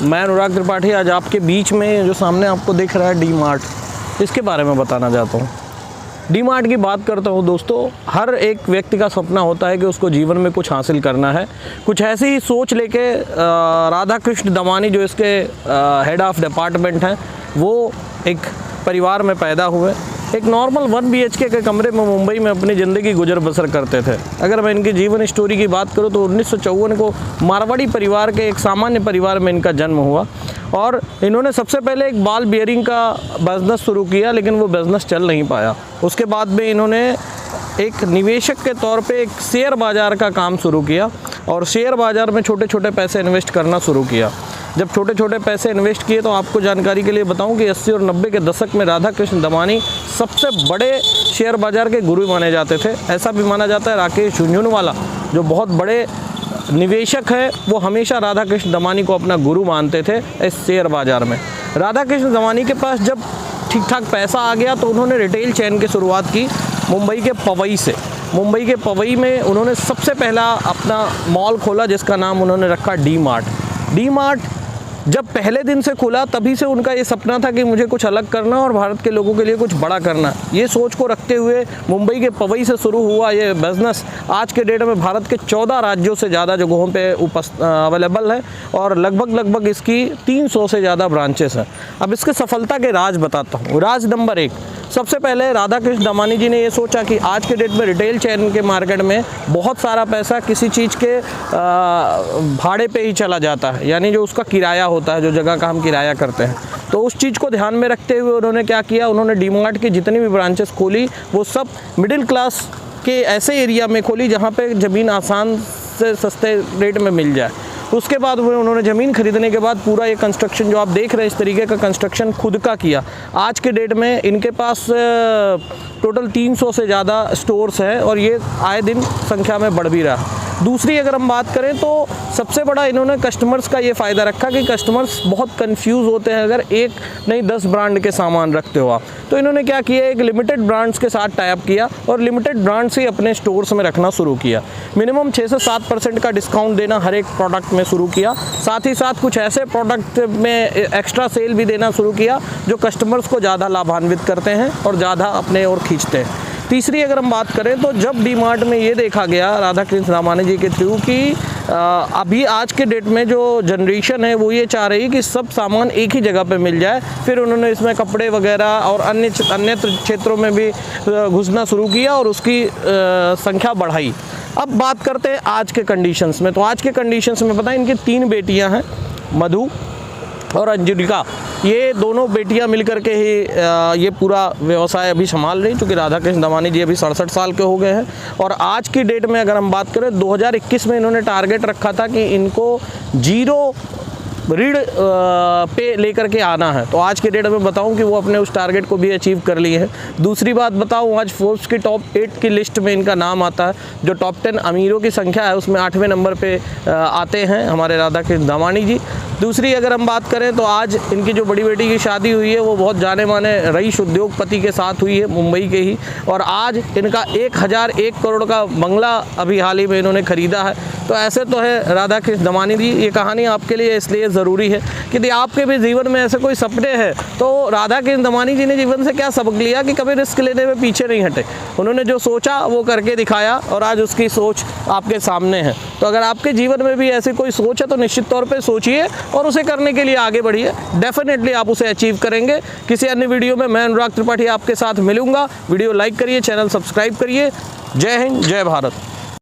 मैं अनुराग त्रिपाठी आज आपके बीच में जो सामने आपको दिख रहा है डी मार्ट, इसके बारे में बताना चाहता हूँ। डी मार्ट की बात करता हूँ दोस्तों, हर एक व्यक्ति का सपना होता है कि उसको जीवन में कुछ हासिल करना है। कुछ ऐसी ही सोच लेके राधा कृष्ण दमानी जो इसके हेड ऑफ डिपार्टमेंट हैं, वो एक परिवार में पैदा हुए। एक नॉर्मल 1 BHK के कमरे में मुंबई में अपनी ज़िंदगी गुजर बसर करते थे। अगर मैं इनकी जीवन स्टोरी की बात करूं तो 1954 को मारवाड़ी परिवार के एक सामान्य परिवार में इनका जन्म हुआ और इन्होंने सबसे पहले एक बॉल बियरिंग का बिज़नेस शुरू किया, लेकिन वो बिज़नेस चल नहीं पाया। उसके बाद में इन्होंने एक निवेशक के तौर पे एक शेयर बाज़ार का काम शुरू किया और शेयर बाज़ार में छोटे छोटे पैसे इन्वेस्ट करना शुरू किया। जब छोटे छोटे पैसे इन्वेस्ट किए तो आपको जानकारी के लिए बताऊं कि 80 और 90 के दशक में राधा कृष्ण दमानी सबसे बड़े शेयर बाज़ार के गुरु माने जाते थे। ऐसा भी माना जाता है राकेश झुनझुनवाला जो बहुत बड़े निवेशक है, वो हमेशा राधा कृष्ण दमानी को अपना गुरु मानते थे इस शेयर बाज़ार में। राधा कृष्ण दमानी के पास जब ठीक ठाक पैसा आ गया तो उन्होंने रिटेल चेन की शुरुआत की मुंबई के पवई से। मुंबई के पवई में उन्होंने सबसे पहला अपना मॉल खोला जिसका नाम उन्होंने रखा डी मार्ट। डी मार्ट जब पहले दिन से खुला तभी से उनका ये सपना था कि मुझे कुछ अलग करना और भारत के लोगों के लिए कुछ बड़ा करना। ये सोच को रखते हुए मुंबई के पवई से शुरू हुआ ये बिज़नेस आज के डेट में भारत के 14 राज्यों से ज़्यादा जगहों पे अवेलेबल है और लगभग इसकी 300 से ज़्यादा ब्रांचेस हैं। अब इसके सफलता के राज बताता हूँ। राज नंबर 1, सबसे पहले राधा कृष्ण दमानी जी ने ये सोचा कि आज के डेट में रिटेल चेन के मार्केट में बहुत सारा पैसा किसी चीज़ के भाड़े पे ही चला जाता है, यानी जो उसका किराया होता है, जो जगह का हम किराया करते हैं। तो उस चीज़ को ध्यान में रखते हुए उन्होंने क्या किया, उन्होंने डी मार्ट की जितनी भी ब्रांचेस खोली वो सब मिडिल क्लास के ऐसे एरिया में खोली जहाँ पे ज़मीन आसान से सस्ते रेट में मिल जाए। उसके बाद उन्होंने ज़मीन खरीदने के बाद पूरा ये कंस्ट्रक्शन जो आप देख रहे हैं इस तरीके का कंस्ट्रक्शन खुद का किया। आज के डेट में इनके पास टोटल 300 से ज़्यादा स्टोर्स हैं और ये आए दिन संख्या में बढ़ भी रहा है। दूसरी अगर हम बात करें तो सबसे बड़ा इन्होंने कस्टमर्स का ये फ़ायदा रखा कि कस्टमर्स बहुत कंफ्यूज होते हैं अगर एक नहीं 10 ब्रांड के सामान रखते हो आप। तो इन्होंने क्या किया, एक लिमिटेड ब्रांड्स के साथ टाई अप किया और लिमिटेड ब्रांड्स ही अपने स्टोर्स में रखना शुरू किया। मिनिमम 6 से 7% का डिस्काउंट देना हर एक प्रोडक्ट में शुरू किया। साथ ही साथ कुछ ऐसे प्रोडक्ट में एक्स्ट्रा सेल भी देना शुरू किया जो कस्टमर्स को ज़्यादा लाभान्वित करते हैं और ज़्यादा अपने ओर खींचते हैं। तीसरी अगर हम बात करें तो जब डी मार्ट में ये देखा गया राधा कृष्ण दमानी जी के थ्रू कि अभी आज के डेट में जो जनरेशन है वो ये चाह रही है कि सब सामान एक ही जगह पे मिल जाए, फिर उन्होंने इसमें कपड़े वगैरह और अन्य क्षेत्रों में भी घुसना शुरू किया और उसकी संख्या बढ़ाई। अब बात करते हैं आज के कंडीशंस में। तो आज के कंडीशंस में पता है इनकी 3 बेटियां हैं, मधु और अंजुलिका। ये दोनों बेटियां मिलकर के ही ये पूरा व्यवसाय अभी संभाल रही, क्योंकि राधा कृष्ण दमानी जी अभी 67 साल के हो गए हैं। और आज की डेट में अगर हम बात करें 2021 में इन्होंने टारगेट रखा था कि इनको 0 ऋण पे लेकर के आना है। तो आज के डेट में बताऊं कि वो अपने उस टारगेट को भी अचीव कर लिए हैं। दूसरी बात बताऊं, आज फोर्ब्स की टॉप 8 की लिस्ट में इनका नाम आता है। जो टॉप 10 अमीरों की संख्या है उसमें 8वें नंबर पे आते हैं हमारे राधा कृष्ण दमानी जी। दूसरी अगर हम बात करें तो आज इनकी जो बड़ी बेटी की शादी हुई है वो बहुत जाने माने रईस उद्योगपति के साथ हुई है, मुंबई के ही। और आज इनका 1001 करोड़ का बंगला अभी हाल ही में इन्होंने ख़रीदा है। तो ऐसे तो है राधा कृष्ण दमानी जी। ये कहानी आपके लिए इसलिए ज़रूरी है कि यदि आपके भी जीवन में ऐसे कोई सपने हैं तो राधा कृष्ण दमानी जी ने जीवन से क्या सबक लिया कि कभी रिस्क लेने में पीछे नहीं हटे। उन्होंने जो सोचा वो करके दिखाया और आज उसकी सोच आपके सामने है। तो अगर आपके जीवन में भी ऐसी कोई सोच है तो निश्चित तौर पे सोचिए और उसे करने के लिए आगे बढ़िए। डेफिनेटली आप उसे अचीव करेंगे। किसी अन्य वीडियो में मैं अनुराग त्रिपाठी आपके साथ मिलूंगा। वीडियो लाइक करिए, चैनल सब्सक्राइब करिए। जय हिंद, जय भारत।